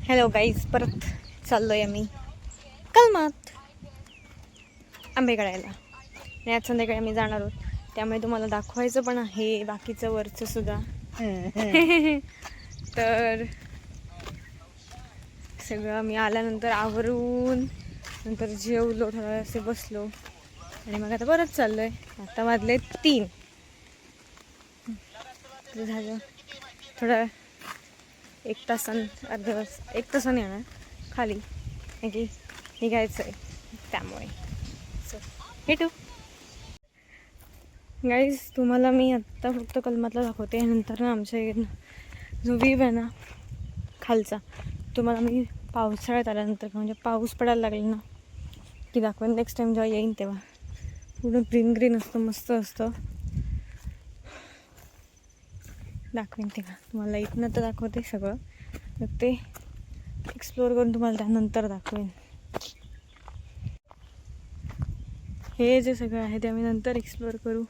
Hello guys, परत चाललोय आम्ही कलमात आंबे काढायला आणि आज संध्याकाळी आम्ही जाणार आहोत. त्यामुळे तुम्हाला दाखवायचं पण आहे बाकीचं वरचं सुद्धा. तर सगळं आम्ही आल्यानंतर आवरून नंतर जेवलो, थोडा वेळ असे बसलो आणि मग आता परत चाललोय. आता वाजले 3. झालं थोडा 1 तासाने, अर्ध्या तास 1 तासाने येणार खाली, की निघायचं आहे. त्यामुळे भेटू गाईज. तुम्हाला मी आत्ता फक्त कलमातला दाखवते, नंतर ना आमच्या इकडनं जो व्ह्यू आहे ना खालचा, तुम्हाला मी पावसाळ्यात आल्यानंतर म्हणजे पाऊस पडायला लागला ना की दाखवेन. नेक्स्ट टाईम जेव्हा येईन तेव्हा पूर्ण ग्रीन ग्रीन असतं, मस्त असतं, दाखवेन तेव्हा तुम्हाला. इथनं तर दाखवते सगळं, मग ते एक्सप्लोअर करून तुम्हाला त्यानंतर दाखवेन. हे जे सगळं आहे ते आम्ही नंतर एक्सप्लोअर करू.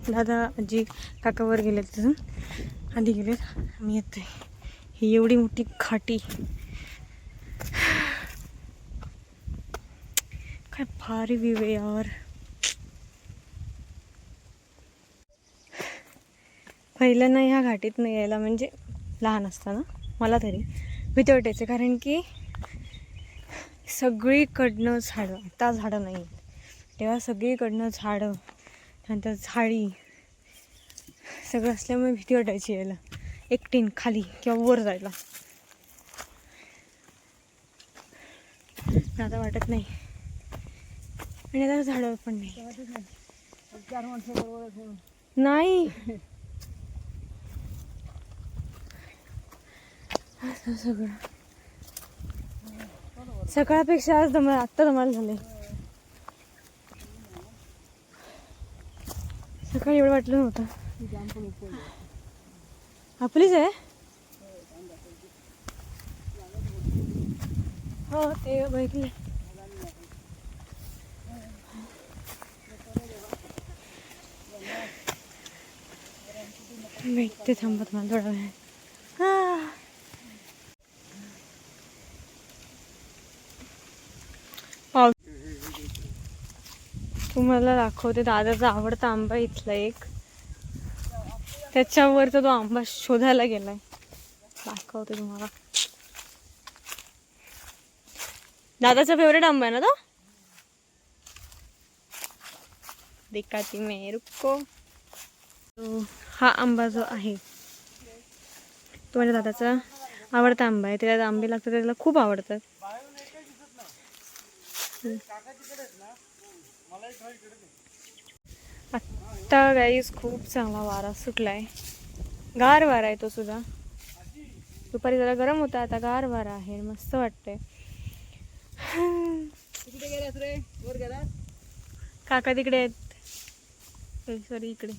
दादा आजी काकावर गेलेत, तिथून आधी गेलेत, आम्ही येतोय. ही एवढी मोठी खाटी, काय भारी व्ह्यू आहे यार. पहिलं ना ह्या घाटीत नाही यायला, म्हणजे लहान असताना मला तरी भीती वाटायचं, कारण की सगळीकडनं झाडं, आता झाडं नाही, तेव्हा सगळीकडनं झाडं, नंतर झाडी सगळं असल्यामुळे भीती वाटायची यायला, एकटीन खाली किंवा वर जायला. आता वाटत नाही, आणि आता झाडं पण नाही. नाही असं सगळं सकाळपेक्षा आज आत्ता धमाल झाले. सकाळी एवढं वाटलं नव्हतं. आपलीच आहे. हो ते बघितले. भेटते, थांबत मला थोडा वेळ. पाऊस तुम्हाला दाखवते. दादाचा आवडता आंबा इथला एक, त्याच्यावरचा तो आंबा शोधायला गेलाय, दाखवते तुम्हाला. दादाचा फेवरेट आंबा आहे ना तो. दिखाती मैं, रुको. हा आंबा जो आहे तो माझ्या दादाचा आवडता आंबा आहे. त्याला आंबे लागतात, त्याला खूप आवडतात. आत्ता गाईस खूप चांगला वारा सुटलाय, गार वारा आहे तो सुद्धा. दुपारी जरा गरम होता, आता गार वारा आहे, मस्त वाटतंय. काका तिकडे आहेत, सॉरी इकडे,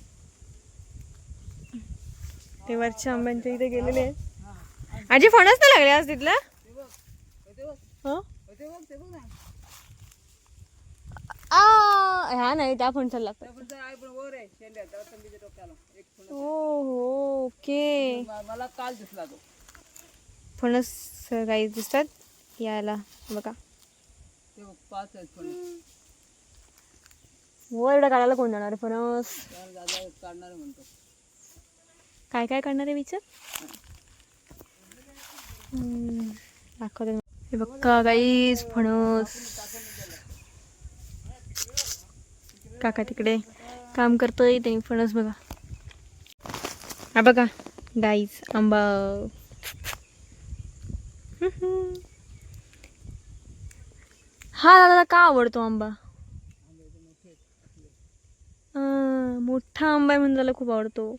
ते वरच्या आंब्यांच्या इथे गेलेले आहेत. आजी फणस नाही लागले आज तिथला. हा नाही, त्या फणसाला लागतात. ओके, मला काल दिसला तो फणस. काही दिसतात यायला बघा. वर काढायला कोण जाणार फणस? काय काय काढणार आहे विचार. दाखवते हे बघा गाईस, फणस. काका तिकडे काम करतोय, ते फणस बघा. हा बघा गाईस, आंबा. हा दादा का आवडतो आंबा? मोठा आंबा आहे म्हणून त्याला खूप आवडतो.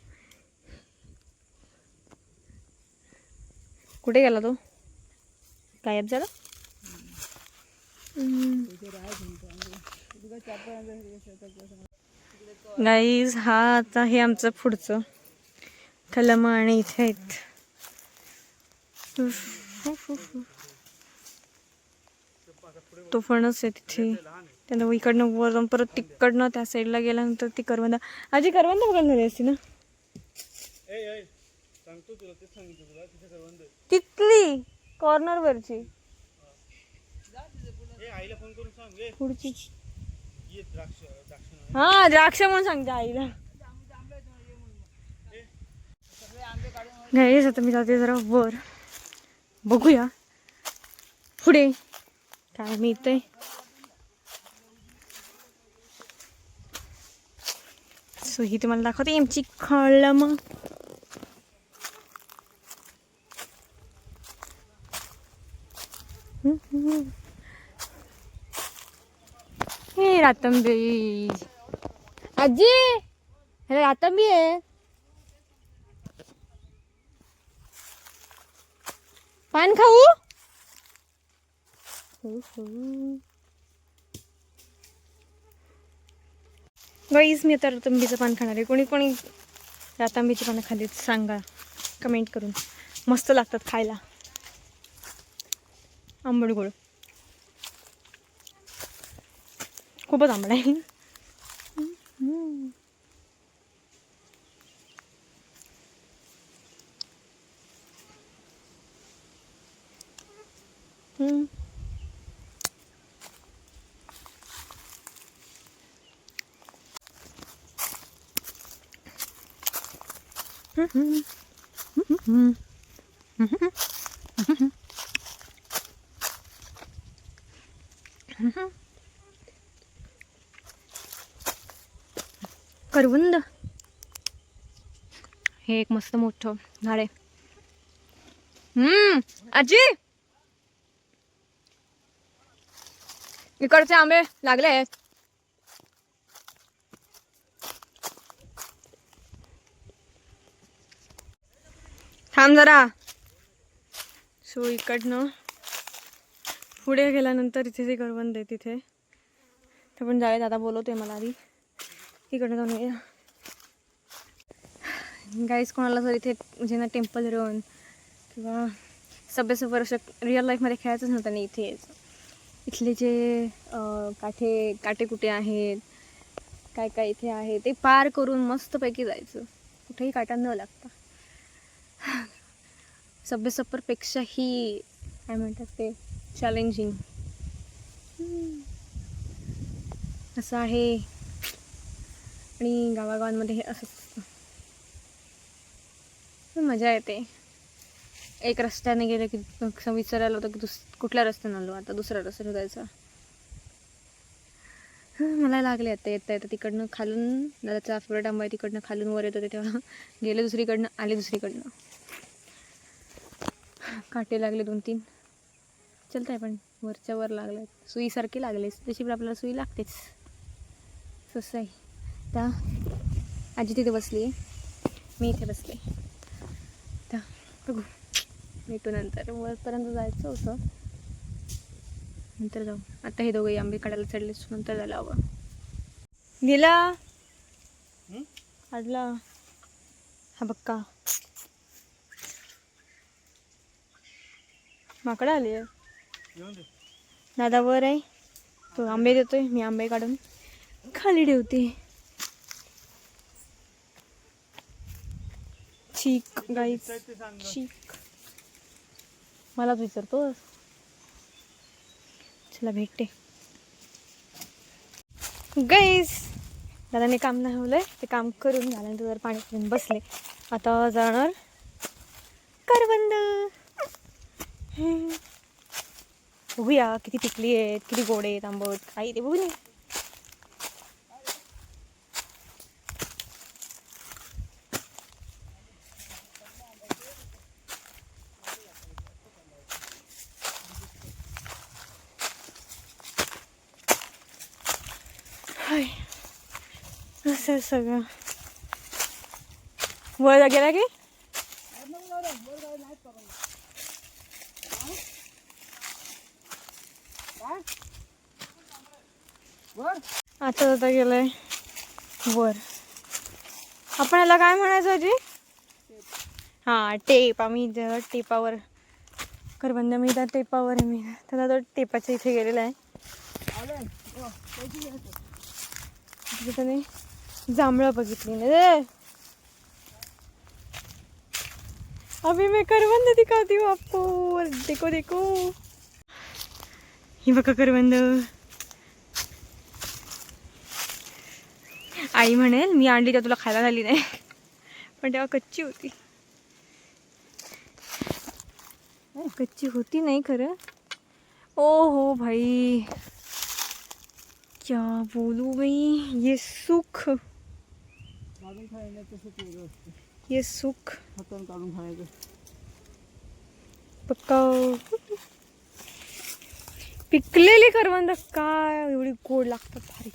कुठे गेला तो? गायब झाला. गाईज हा आता हे आमचं पुढचं कलमा, आणि इथे आहेत तो फणस आहे तिथे. त्यानं इकडनं वर जाऊन परत तिकडनं त्या साईडला गेल्यानंतर ती करवंदा. आजी करवंदा बघायला झाली असती ना. सांगतो तुला, तेच सांगितलं तुला, तिथे करवंद. तिथली कॉर्नर वरची आईला फोन करून सांग. पुढची ये द्राक्ष हा द्राक्ष म्हणून सांगते आईला. गाईस आता मी जाते जरा वर, बघूया पुढे काय मिळतंय. सो ही तुम्हाला दाखवते आमची कॉलम. हे रातंबी आजी, हे रातंबी आहे. पान खाऊ. गाईस मी आता रातंबीचं पान खाणार आहे. कोणी कोणी रातंबीची पानं खाल्लीत सांगा कमेंट करून. मस्त लागतात खायला, आंबट गोड. खूपच आंबट आहे. करवंद हे एक मस्त मोठं झाड आहे. आजी इकडचे आंबे लागले आहेत. थांब जरा. सो इकडनं पुढे गेल्यानंतर इथे जे करवंद आहे तिथे ते पण जाऊया. दादा बोलवतोय मला आधी, इकडनं जाऊन येऊया. गाईस कोणाला जर इथे म्हणजे ना टेम्पल रन किंवा सबवे सफर असं रिअल लाईफमध्ये खेळायचंच नव्हतं नाही इथे यायचं. इथले जे काटे कुठे आहेत, काय काय इथे आहे ते पार करून मस्तपैकी जायचं, कुठेही काटा न लागता. सबवे सफरपेक्षाही काय म्हणतात ते चॅलेंजिंग असं आहे. आणि गावागावांमध्ये हे असंच मजा येते. एक रस्त्याने गेलं की विचारायला होतं की कुठल्या रस्त्याने आलो, आता दुसऱ्या रस्त्याने जायचा. मला लागले आता येता तिकडनं खालून. दादाचा फेवरेट आंबा आहे, तिकडनं खालून वर येत होते तेव्हा गेले दुसरीकडनं, आले दुसरीकडनं. काटे लागले 2-3. चलत आहे पण वरच्या वर लागले, सुईसारखे लागलेच. तशी पण आपल्याला सुई लागतेच. तसं आहे. त्या आजी तिथे बसली आहे, मी इथे बसले. तर बघू, भेटू नंतर. वरपर्यंत जायचं होतं, नंतर जाऊ. आता हे दोघंही आंबे काढायला चढले, नंतर झालं हवं. गेला आडला हा बक्का. माकडं आली आहे. दादा वर आहे, तो आंबे देतोय, मी आंबे काढून खाली ठेवते. चीक गाईस, चीक मलाच विचारतो. चला भेटते. गाईस दादाने काम दाखवलंय, ते काम करून झाल्यानंतर जर पाणी पिऊन बसले. आता जाणार करवंद. बघूया किती पिकली आहेत, किती गोड आहेत, आंबट काही ते बघूया. हाय असं सगळं वर गेला की आता आता गेलंय वर. आपण याला काय म्हणायचं आजी? हां टेप. आम्ही टेपावर करवंद मी त्या टेपावर मी त्याला तो टेपाच्या इथे गेलेला आहे. त्याने जांभळं बघितली ना रे. अभी मैं करवंद दिखाती हूँ आपको, देखो देखो, ही बघा करवंद. आई म्हणेल मी आणली तर तुला खायला झाली नाही, पण तेव्हा कच्ची होती. कच्ची होती नाही खरं. ओ हो भाई, क्या बोलूं भाई, ये सुख, काढून खायला तसं वेगळं असतं. ये सुख हातानं काढून खायचं. पक्का. पिकलेली करवंद काय एवढी गोड लागतात, भारी.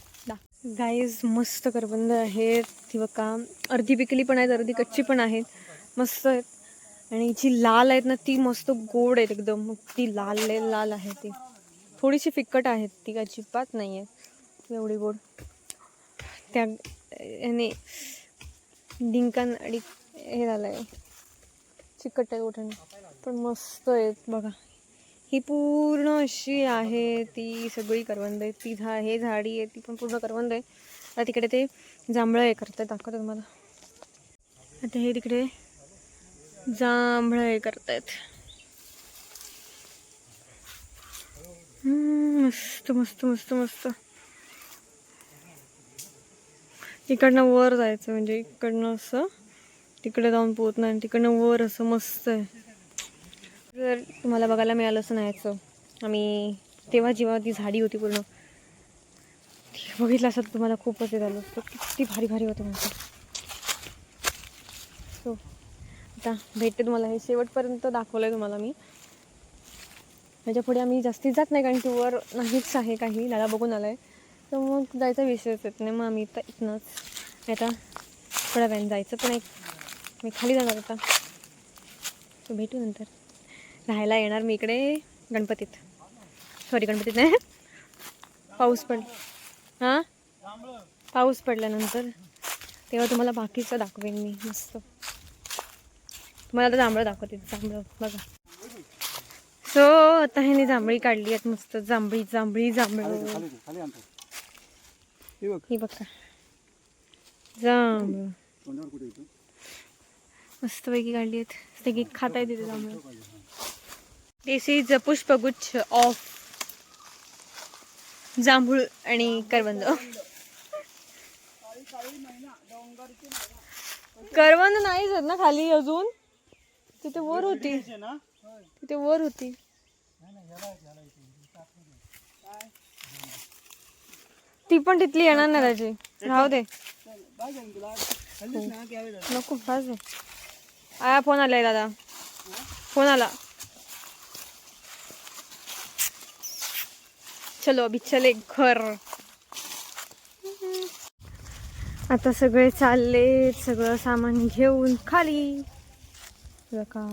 गाईज मस्त करवंद आहेत, ती बघा अर्धी पिकली पण आहेत, अर्धी कच्ची पण आहेत, मस्त आहेत. आणि जी लाल आहेत ना ती मस्त गोड आहेत एकदम, मग ती लाल लाल आहे, ती थोडीशी फिक्कट आहेत, ती अजिबात नाही आहे एवढी गोड. त्या याने डिंकान आणि हे झालं आहे, चिकट आहे ओठाने, पण मस्त आहेत बघा. ही पूर्ण अशी आहे ती सगळी करवंद आहे. ती हे झाडी आहे ती पण पूर्ण करवंद आहे. आता तिकडे ते जांभळं हे करतात, दाखवतो तुम्हाला. आता हे तिकडे जांभळं हे करतायत. मस्त मस्त मस्त मस्त. इकडनं वर जायचं, म्हणजे इकडनं असं तिकडे जाऊन पोहोचणार आणि तिकडनं वर असं मस्त आहे. जर तुम्हाला बघायला मिळालं असं नाहीचं, आम्ही तेव्हा जेव्हा ती झाडी होती पूर्ण बघितलं असं तुम्हाला खूपच हे झालं असतं, किती भारी भारी होतं म्हणतो. सो आता भेटते तुम्हाला, हे शेवटपर्यंत दाखवलं आहे तुम्हाला मी. ह्याच्या पुढे आम्ही जास्तीत जात नाही, कारण की वर नाहीच आहे काही, दादा बघून आला आहे, तर मग जायचा विषयच येत नाही. मग आम्ही इथनंच आता थोड्या वेळाने जायचं, पण मी खाली जाणार आता. तर भेटू नंतर. राहायला येणार मी इकडे गणपतीत, सॉरी गणपतीत नाही, पाऊस हां पाऊस पडल्यानंतर, तेव्हा तुम्हाला बाकीचं दाखवेन मी मस्त. तुम्हाला आता जांभळं दाखवते, जांभळं बघा. सो आता ह्याने जांभळी काढली आहेत मस्त, जांभळी जांभळी जांभळं, ही बघा जांभळं मस्तपैकी काढली आहेत. सगळी खाता येते जांभळं. दिस इज अ पुष्पगुच्छ ऑफ जांभूळ आणि करवंद. करवंद नाहीच आहेत ना खाली अजून, तिथे वर होती, तिथे वर होती. ती पण तिथली येणार ना त्याची, राहू दे नको बस. आया फोन आलाय दादा, फोन आला. चलो अभी चले घर. आता सगळे चालले, सगळं सामान घेऊन खाली. बघा